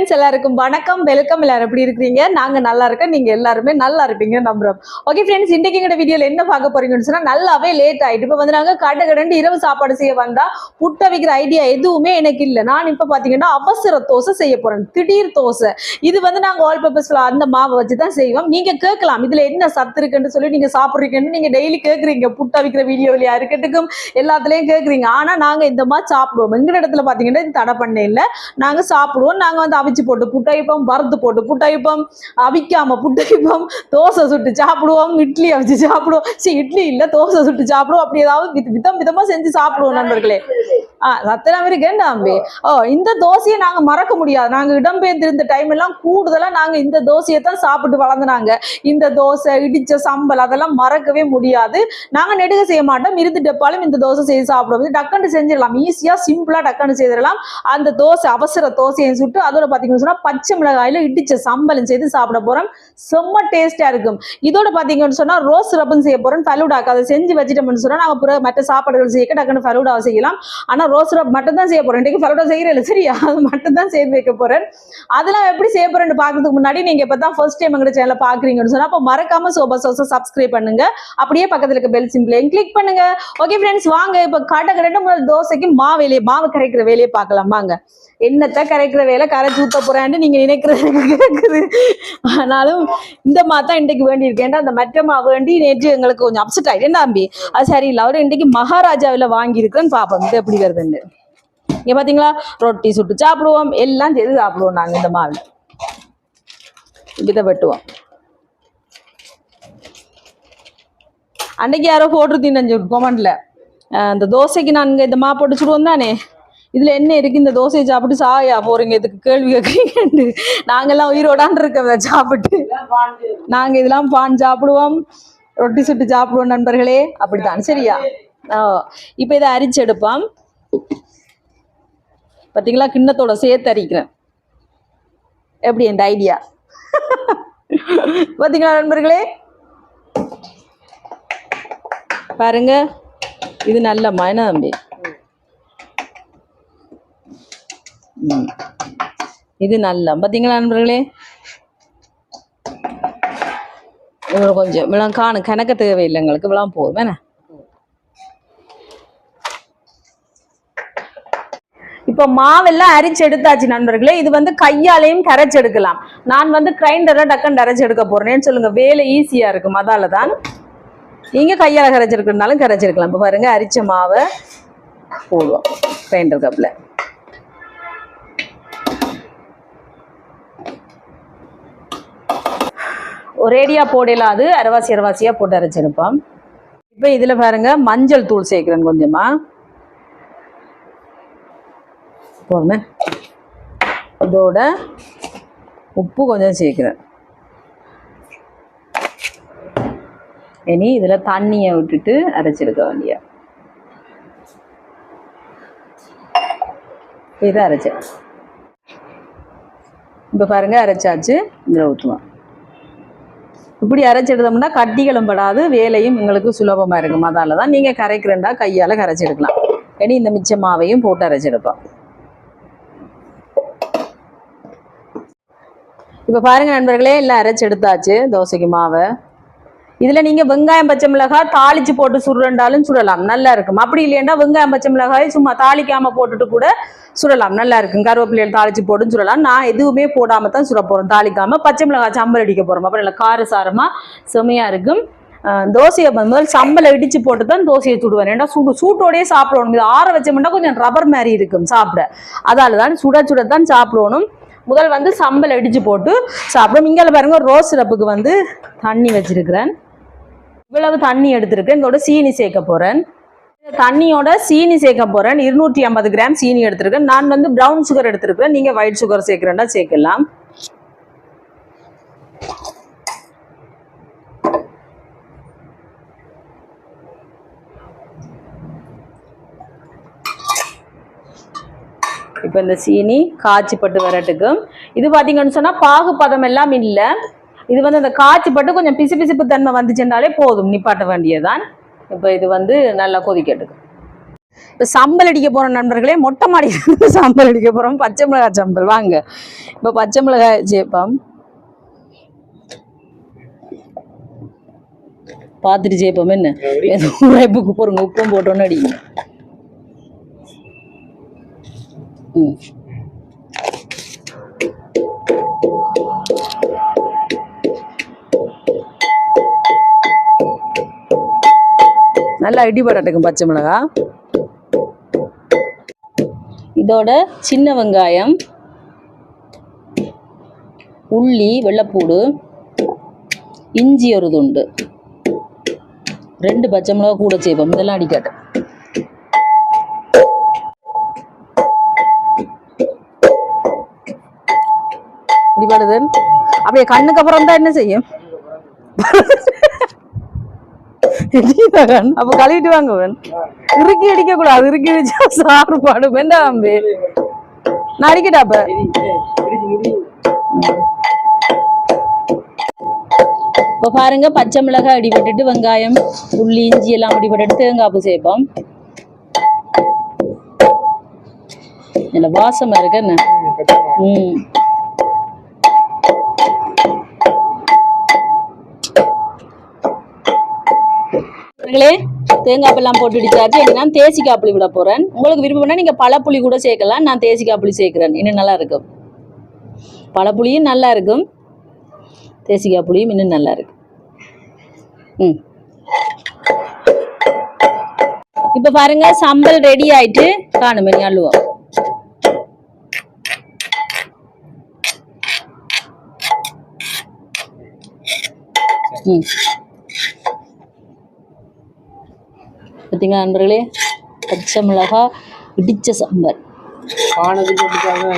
Friends எல்லாருக்கும் வணக்கம், welcome. எல்லாரும் எப்படி இருக்கீங்க? நாங்க நல்லா இருக்கோம், நீங்க எல்லாருமே நல்லா இருப்பீங்க நம்புறோம். ஓகே ஃப்ரெண்ட்ஸ், இன்னைக்கு எங்க வீடியோல என்ன பார்க்க போறீங்கன்னு சொன்னா நல்லாவே லேட் ஆயிட்டு இப்போ வந்து நாங்க கடகடன்னு இரவு சாப்பாடு செய்ய வந்தா புட்டை வைக்கிற ஐடியா எதுவுமே எனக்கு இல்லை. நான் இப்போ பாத்தீங்கன்னா அவசர தோசை செய்ய போறேன், திடீர் தோசை. இது வந்து நாங்க ஆல் பர்பஸ்ல அந்த மாவை வச்சு தான் செய்வோம். நீங்க கேட்கலாம் இதுல என்ன சத்து இருக்குன்னு சொல்லி, நீங்க சாப்பிடுறீங்கன்னு நீங்க டெய்லி கேட்குறீங்க, புட்டை வைக்கிற வீடியோலயா இருக்கட்டும் எல்லாத்துலயும் கேட்குறீங்க. ஆனா நாங்க இந்த மாதிரி சாப்பிடுவோம். எங்க இடத்துல பாத்தீங்கன்னா இது தடை பண்ண இல்லை, நாங்க சாப்பிடுவோம். நாங்க வந்து அவிச்சு போட்டு புட்டைப்போம், வறுத்து போட்டு புட்டைப்போம், அவிக்காம புட்டைப்போம், தோசை சுட்டு சாப்பிடுவோம், இட்லி அவிச்சு சாப்பிடுவோம். சரி, இட்லி இல்ல தோசை சுட்டு சாப்பிடுவோம். அப்படி ஏதாவது விதம் விதமா செஞ்சு சாப்பிடுவோம் நண்பர்களே. சத்தெல்லாம் இருக்கேன்டாம்பி. இந்த தோசையை நாங்க மறக்க முடியாது. நாங்க இடம்பெயர்ந்திருந்த டைம் எல்லாம் கூடுதலா நாங்க இந்த தோசையை தான் சாப்பிட்டு வளர்ந்துனாங்க. இந்த தோசை, இடிச்ச சம்பல் அதெல்லாம் மறக்கவே முடியாது. நாங்க நெடுக செய்ய மாட்டோம், இருந்து டப்பாலும் இந்த தோசை செய்து சாப்பிடுவோம். டக்குன்னு செஞ்சிடலாம், ஈஸியா சிம்பிளா டக்குன்னு செய்திடலாம். அந்த தோசை அவசர தோசையை சுட்டு அதோட பாத்தீங்கன்னு சொன்னா பச்சை மிளகாயில இடிச்ச சம்பலும் செய்து சாப்பிட போறோம். செம்ம டேஸ்டா இருக்கும். இதோட பாத்தீங்கன்னு சொன்னா ரோஸ் ரப்புன்னு செய்ய போறோம். ஃபலூடாக்கு அதை செஞ்சு வச்சுட்டோம்னு சொன்னா நாங்க மற்ற சாப்பாடுகள் செய்ய டக்குன்னு ஃபலூடாவை செய்யலாம். ஆனா ரோஸ் ரப் மட்டும் தான் செய்ய போறேன். இன்னைக்கு ஃபலூடா செய்யறேன், சரியா? அது மட்டும் தான் செய்து வைக்க போறேன். அதெல்லாம் எப்படி செய்ய போறேன்னு பாக்கிறதுக்கு முன்னாடி நீங்க இப்பதான் ஃபர்ஸ்ட் டைம் எங்க சேனலை பாக்குறீங்கன்னு சொன்னா அப்ப மறக்காம சோபா சோசா சப்ஸ்கிரைப் பண்ணுங்க. அப்படியே பக்கத்துல இருக்க பெல் சிம்பிளையும் கிளிக் பண்ணுங்க. ஓகே ஃப்ரெண்ட்ஸ், வாங்க இப்ப கடகடன்னு முதல் தோசைக்கு மாவு கரைக்கிற வேலையை பார்க்கலாம். வாங்க. என்னத்தை கரைக்கிற வேலை, கரைச்சி ஊத்த போறேன்னு நீங்க நினைக்கிறது கேக்குது. ஆனாலும் இந்த மாதிரி தான் இன்றைக்கு வேண்டி இருக்கேன். அந்த மற்ற மாவு வேண்டி நேற்று எங்களுக்கு கொஞ்சம் அப்செட் ஆயிட்டேன் தம்பி. அது சரியில்லை. அவரு இன்றைக்கு மகாராஜாவில் வாங்கி இருக்கிறேன்னு பாப்போம் இது எப்படி வருதுன்னு. இங்க பாத்தீங்களா, ரொட்டி சுட்டு சாப்பிடுவோம், எல்லாம் செய்து சாப்பிடுவோம். நாங்க இந்த மாவில் இப்படிதான் வெட்டுவோம். அன்னைக்கு யாரோ போட்டுருத்தீங்க கொமெண்ட்ல, இந்த தோசைக்கு நாங்க இந்த மா போட்டு சுடுவோம் தானே, இதுல என்ன இருக்கு, இந்த தோசையை சாப்பிட்டு சாயா போறீங்க, இதுக்கு கேள்வி கேட்குறீங்க. நாங்கெல்லாம் உயிரோடான் இருக்க சாப்பிட்டு நாங்க இதெல்லாம் பான் சாப்பிடுவோம், ரொட்டி சுட்டு சாப்பிடுவோம் நண்பர்களே. அப்படித்தான், சரியா? இப்ப இதை அரிச்சு எடுப்போம். பார்த்தீங்களா, கிண்ணத்தோட சேர்த்து அரிக்கிறேன். எப்படி என் ஐடியா பார்த்தீங்களா நண்பர்களே? பாருங்க, இது நல்ல மன தம்பி. இது நல்ல பார்த்தீங்களா நண்பர்களே? இவ்வளோ கொஞ்சம் இவ்வளோ கணக்க தேவையில்லை எங்களுக்கு, இவ்வளோ போதும் வேணா. இப்போ மாவெல்லாம் அரிச்சு எடுத்தாச்சு நண்பர்களே. இது வந்து கையாலையும் கரைச்சு எடுக்கலாம். நான் வந்து கிரைண்டரை டக்குன்னு அரைச்சு எடுக்க போறேன்னு சொல்லுங்க, வேலை ஈஸியா இருக்கும். அதால தான் நீங்க கையால கரைச்சிருக்கனாலும் கரைச்சிருக்கலாம். இப்போ பாருங்க, அரிச்ச மாவை போடுவோம் கிரைண்டர் கப்ல. ஒரேடியா போடலாம், அது அரைவாசியா போட்டு அரைச்சிருப்போம். இப்போ இதுல பாருங்க, மஞ்சள் தூள் சேர்க்கிறேன் கொஞ்சமா போதுமே. இதோட உப்பு கொஞ்சம் சேர்க்கிறேன். இனி இதுல தண்ணியை விட்டுட்டு அரைச்சிருக்க வேண்டிய இதை அரைச்சேன். இப்ப பாருங்க, அரைச்சாச்சு. இதுல ஊற்றுவோம். இப்படி அரைச்சிடுதோம்னா கட்டிகளும் படாது, வேலையும் எங்களுக்கு சுலபமா இருக்கும். அதால தான் நீங்க கரைக்கிறண்டா கையால கரைச்சிருக்கலாம். இனி இந்த மிச்ச மாவையும் போட்டு அரைச்செடுப்போம். இப்போ பாருங்க நண்பர்களே, எல்லாம் அரைச்சு எடுத்தாச்சு தோசைக்கு மாவை. இதில் நீங்கள் வெங்காயம் பச்சை மிளகாய் தாளிச்சு போட்டு சுடுறண்டாலும் சுடலாம், நல்லா இருக்கும். அப்படி இல்லையா வெங்காயம் பச்சை மிளகாய் சும்மா தாளிக்காமல் போட்டுட்டு கூட சுடலாம், நல்லா இருக்கும். கருவேப்பிலையில் தாளிச்சு போட்டுன்னு சுடலாம். நான் எதுவுமே போடாமல் தான் சுட போகிறோம், தாளிக்காமல். பச்சை மிளகாய் சம்பல் அடிக்க போகிறோம், அப்புறம் இல்லை காரசாரமாக செமையாக இருக்கும். தோசையை முதல் சம்பலை இடிச்சு போட்டு தான் தோசையை சுடுவேன். ஏன்னா சூட்டோடையே சாப்பிடணும். இது ஆற வச்சோம்னா கொஞ்சம் ரப்பர் மாதிரி இருக்கும் சாப்பிட. அதால தான் சுட தான் சாப்பிடணும். முதல் வந்து சம்பல் அடிச்சு போட்டு சாப்பிடும். இங்கே பாருங்க, ரோஸ் சிரப்புக்கு வந்து தண்ணி வச்சிருக்கிறேன். இவ்வளவு தண்ணி எடுத்திருக்கேன். இதோட சீனி சேர்க்க போறேன். தண்ணியோட சீனி சேர்க்க போறேன். 250 கிராம் சீனி எடுத்திருக்கேன். நான் வந்து பிரவுன் சுகர் எடுத்திருக்கேன். நீங்க ஒயிட் சுகர் சேர்க்கிறேன்னா சேர்க்கலாம். இப்போ இந்த சீனி காய்ச்சிப்பட்டு வரட்டுக்கும். இது பார்த்தீங்கன்னு சொன்னால் பாகுபதம் எல்லாம் இல்லை. இது வந்து அந்த காய்ச்சிப்பட்டு கொஞ்சம் பிசு தன்மை வந்துச்சுன்னாலே போதும், நிப்பாட்ட வேண்டியதான். இப்போ இது வந்து நல்லா கொதிக்கட்டுக்கும். இப்போ சம்பல் அடிக்க போகிறோம் நண்பர்களே, மொட்டை மாடி சம்பல் அடிக்க போகிறோம். பச்சை மிளகாய் சம்பல். வாங்க இப்போ பச்சை மிளகாய் சேர்ப்போம். பார்த்துட்டு சேர்ப்போம். என்ன உரைப்புக்கு போடுங்க, உப்பும் போட்டோன்னு அடிக்கணும். நல்லா இடிபடட்டுக்கும் பச்சை மிளகாய். இதோட சின்ன வெங்காயம், உள்ளி, வெள்ளைப்பூடு, இஞ்சி ஒரு துண்டு, 2 பச்சை மிளகா கூட சேர்ப்போம். இதெல்லாம் அடிக்காட்டு. இடிபடுதல் அப்படியே கண்ணுக்கு அப்புறம் தான் என்ன செய்யும்? அப்ப கழுவிட்டு வாங்குவேன். இறுக்கி அடிக்க கூடாது, இறுக்கி வச்சா சாறுபாடு வேண்டாம். நான் அடிக்கட்டா அப்ப. இப்போ பாருங்க, பச்சை மிளகாய் அடிபட்டுட்டு வெங்காயம், உள்ளி, இஞ்சி எல்லாம் அடிபட்டுட்டு தேங்காய் பூ சேர்ப்போம். இல்ல வாசமா இருக்கு என்ன? தேங்காய் எல்லாம் போட்டு இடிச்சாச்சு. நான் தேசிக்காய் புளி விட போறேன். உங்களுக்கு விருப்பம்னா நீங்க பழப்புளி கூட சேர்க்கலாம். நான் தேசிக்காய் புளி சேர்க்கிறேன், இன்னும் நல்லா இருக்கும். பழப்புளியும் நல்லா இருக்கும், தேசிக்காய் புளியும் இன்னும் நல்லா இருக்கு. இப்ப பாருங்க, சம்பல் ரெடி ஆயிட்டு காணுமே அள்ளுவோம். பார்த்தீங்களா நண்பர்களே, பச்சை மிளகாய் இடிச்ச சம்பல்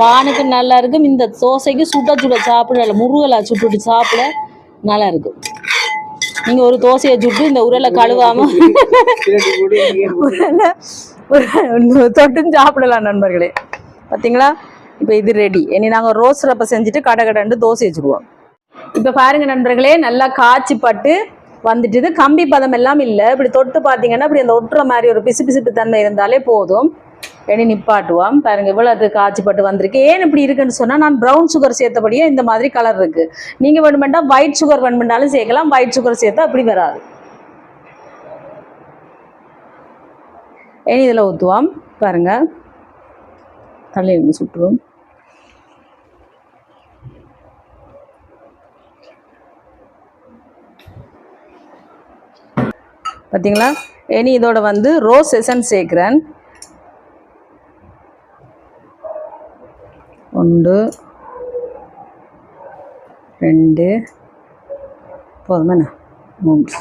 பானுக்கு நல்லா இருக்கும். இந்த தோசைக்கு சுட சுட சாப்பிட, முருகலா சுட்டுட்டு சாப்பிட நல்லா இருக்கும். நீங்க ஒரு தோசையை சுட்டு இந்த உரலை கழுவாம தொட்டும் சாப்பிடலாம் நண்பர்களே. பார்த்தீங்களா, இப்போ இது ரெடி. இனி நாங்கள் ரோஸ் ரப்பை செஞ்சுட்டு கடை தோசை வச்சுருவோம். இப்போ பாருங்க நண்பர்களே, நல்லா காய்ச்சி பட்டு வந்துட்டு கம்பி பதம் எல்லாம் இல்லை. இப்படி தொட்டு பார்த்தீங்கன்னா இப்படி அந்த ஒட்டுற மாதிரி ஒரு பிசு பிசுப்பு தன்மை இருந்தாலே போதும். இனி நிப்பாட்டுவோம். பாருங்க, இவ்வளோ அது காய்ச்சிப்பட்டு வந்திருக்கு. ஏன் இப்படி இருக்குன்னு சொன்னால், நான் ப்ரௌன் சுகர் சேர்த்தபடியே இந்த மாதிரி கலர் இருக்குது. நீங்கள் வேணுமெண்டா ஒயிட் சுகர் வேணுமெண்டாலும் சேர்க்கலாம். ஒயிட் சுகர் சேர்த்தா அப்படி வராது. இனி இதில் ஊற்றுவோம். பாருங்க, தள்ளி சுட்டுருவோம். பார்த்தீங்களா, இனி இதோட வந்து ரோஸ் எசன்ஸ் சேர்க்குறேன். 1 2 போதுமே 3.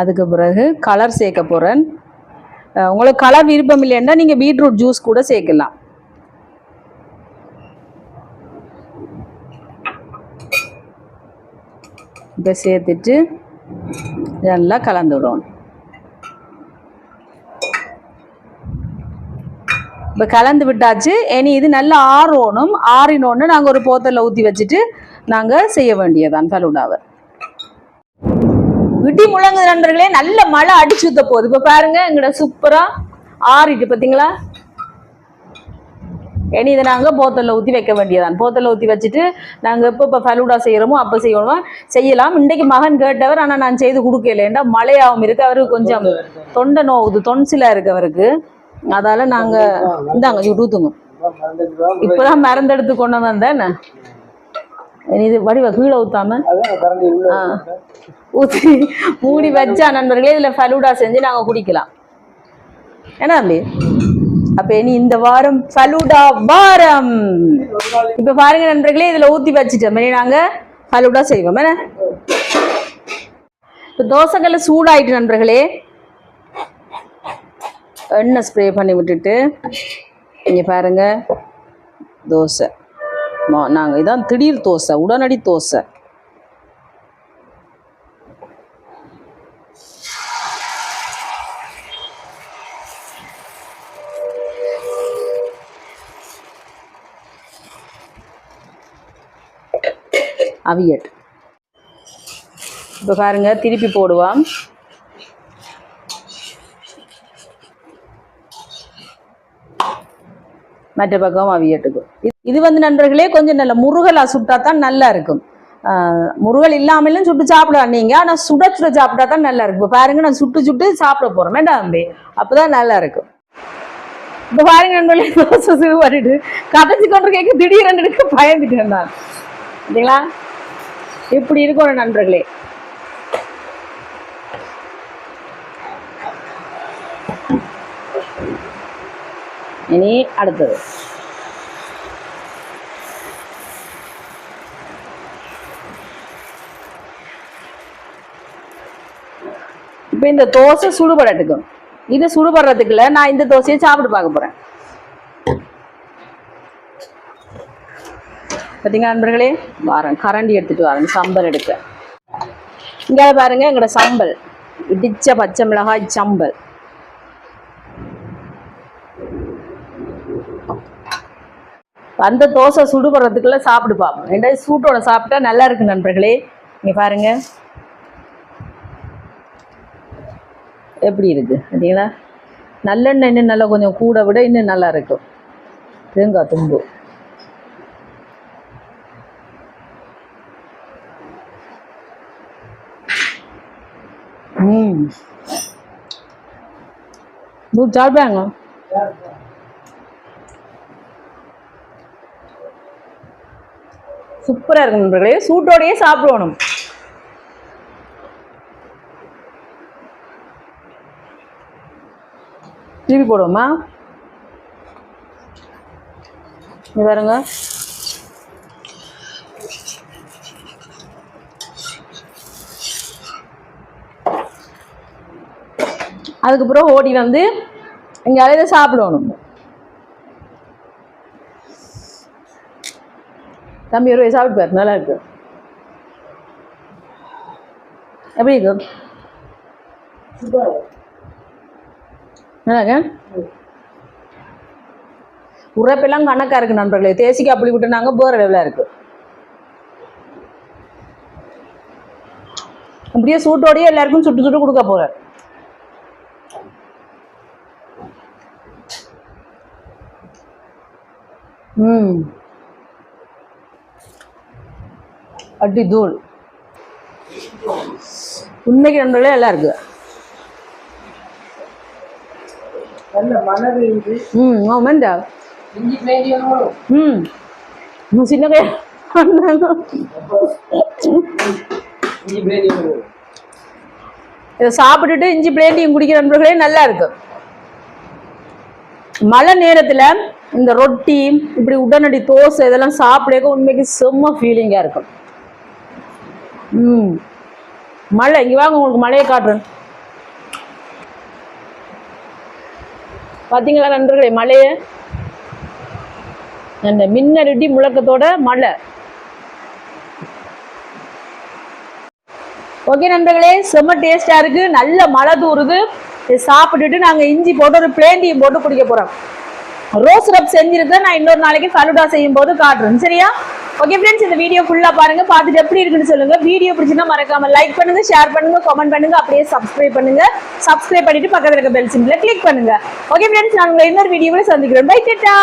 அதுக்கு பிறகு கலர் சேர்க்க போகிறேன். உங்களுக்கு கலர் விருப்பம் இல்லைன்னா நீங்கள் பீட்ரூட் ஜூஸ் கூட சேர்க்கலாம். இதை சேர்த்துட்டு நல்லா கலந்து விடணும். இப்போ கலந்து விட்டாச்சு. இனி இது நல்லா ஆறணும். ஆறினோன்னு நாங்கள் ஒரு போத்தலில் ஊற்றி வச்சுட்டு நாங்கள் செய்ய வேண்டியதான் ஃபலூடாவை. இடி முழங்குது நண்பர்களே, நல்ல மழை அடிச்சு ஊற்ற போகுது. இப்போ பாருங்க, எங்கட சூப்பராக ஆறிட்டு பார்த்தீங்களா. இனி இதை நாங்கள் போத்தலில் ஊற்றி வைக்க வேண்டியதான். போத்தலில் ஊற்றி வச்சுட்டு நாங்கள் இப்போ ஃபலூடா செய்கிறோமோ அப்போ செய்யலாம். இன்றைக்கு மகன் கேட்டவர், ஆனால் நான் செய்து கொடுக்கலேண்டா மழையாகவும் இருக்குது. அவருக்கு கொஞ்சம் தொண்டை நோவுது, தொன்சிலாக இருக்கு அவருக்கு. அதால் நாங்கள் இந்தாங்க ஊற்றுங்க. இப்போ தான் மறந்தெடுத்து கொண்டு வந்தேன். இது வடிவ கீழே ஊற்றாம ஊற்றி மூடி வச்சா நண்பர்களே, இதில் ஃபலூடா செஞ்சு நாங்கள் குடிக்கலாம். ஏன்னா தம்பி, அப்ப இனி இந்த வாரம் ஃபலூடா வாரம். இப்ப பாருங்க நண்பர்களே, இதுல ஊத்தி வச்சுட்டோம். நாங்க ஃபலூடா செய்வோம். என்ன இப்போ தோசைக்கல்ல சூடாயிட்டு நண்பர்களே, எண்ணெய் ஸ்ப்ரே பண்ணி விட்டுட்டு இங்கே பாருங்க, தோசை நாங்கள் இதான் திடீர் தோசை, உடனடி தோசை. அவியட் இப்போ பாருங்க, திருப்பி போடுவோம். மற்ற பக்கம் அவியட்டுக்கும். இது வந்து நண்பர்களே கொஞ்சம் நல்ல முருகலா சுட்டா தான் நல்லா இருக்கும். முருகல் இல்லாமலும் சுட்டு சாப்பிடலாம் நீங்க, ஆனா சுட சுட சாப்பிட்டா தான் நல்லா இருக்கும். இப்போ பாருங்க நான் சுட்டு சுட்டு சாப்பிட போறேன் வேண்டாம் தம்பி, அப்பதான் நல்லா இருக்கும். இப்போ பாருங்க நண்பர்களே தோசை சுடு பண்ணிட்டு கதைச்சு கொண்டு கேட்க திடீரென்று பயந்துட்டேன் நான். சரிங்களா? இப்படி இருக்கணும் நண்பர்களே. இனி அடுத்தது இப்போ இந்த தோசை சுடுபடட்டுக்கும். இது சுடுபடுறதுக்குள்ள நான் இந்த தோசையை சாப்பிட்டு பார்க்க போறேன். பார்த்தீங்களா நண்பர்களே, வாரேன் கரண்டி எடுத்துட்டு வரேன் சம்பல் எடுக்க. இங்கே பாருங்க எங்களோட சம்பல், இடிச்ச பச்சை மிளகாய் சம்பல். அந்த தோசை சுடுபடுறதுக்குள்ள சாப்பிட்டு பார்ப்போம். ரெண்டாவது சூட்டோட சாப்பிட்டா நல்லா இருக்கு நண்பர்களே. இங்கே பாருங்க எப்படி இருக்கு பார்த்தீங்களா? நல்லெண்ணெய் இன்னும் நல்லா கொஞ்சம் கூட விட இன்னும் நல்லா இருக்கும். தேங்காய் தும்பு சாப்பிட்டாங்க. சூப்பரா இருக்கும் நண்பர்களே, சூட்டோடையே சாப்பிடணும். திருப்பி போடுவோமா? பாருங்க அதுக்கப்புறம் ஓடி வந்து இங்க அலையில சாப்பிடணும். தம்பி ஒரு சாப்பிட்டு பாரு, நல்லா இருக்கு. எப்படி இருக்கு? உரைப்பெல்லாம் கணக்கா இருக்கு நண்பர்களே. தேசிக்கு அப்படி விட்டுனாங்க போற லெவலா இருக்கு. அப்படியே சூட்டோடய எல்லாருக்கும் சுட்டு சுட்டு கொடுக்க போற. அடி தூள் உண்மைக்கு நண்பர்களே எல்லாம் இருக்கு. சின்ன இதை சாப்பிட்டுட்டு இஞ்சி பிளேண்டியும் குடிக்கிற நண்பர்களே நல்லா இருக்கு. மழை நேரத்துல இந்த ரொட்டி இப்படி உடனடி தோசை இதெல்லாம் சாப்பிட உண்மைக்கு செம்ம ஃபீலிங்கா இருக்கும். மழை இங்க வாங்க, உங்களுக்கு மழையை காட்டுறேன். பாத்தீங்களா நண்பர்களே மழைய, அந்த மின்னடி முழக்கத்தோட மழை. ஓகே நண்பர்களே, செம்ம டேஸ்டா இருக்கு, நல்ல மழை தூருது. சாப்பிட்டுட்டு நாங்க இஞ்சி போட்டு ஒரு பிளேண்டியும் போட்டு குடிக்க போறோம். ரோஸ் சிரப் செஞ்சிருக்கேன், நான் இன்னொரு நாளைக்கு ஃபலூடா செய்யும் போது காட்டுறேன். சரியா? ஓகே ஃப்ரெண்ட்ஸ், இந்த வீடியோ ஃபுல்லா பாருங்க, பார்த்துட்டு எப்படி இருக்குன்னு சொல்லுங்க. வீடியோ பிடிச்சிருந்தா மறக்காம லைக் பண்ணுங்க, ஷேர் பண்ணுங்க, கமெண்ட் பண்ணுங்க, அப்படியே சப்ஸ்கிரைப் பண்ணுங்க. சப்ஸ்கிரைப் பண்ணிட்டு பக்கத்துல இருக்க பெல் சிம்பிளை கிளிக் பண்ணுங்க. ஓகே ஃப்ரெண்ட்ஸ், நான் உங்களை இன்னொரு வீடியோவில் சந்திக்கிறேன். பை டாடா.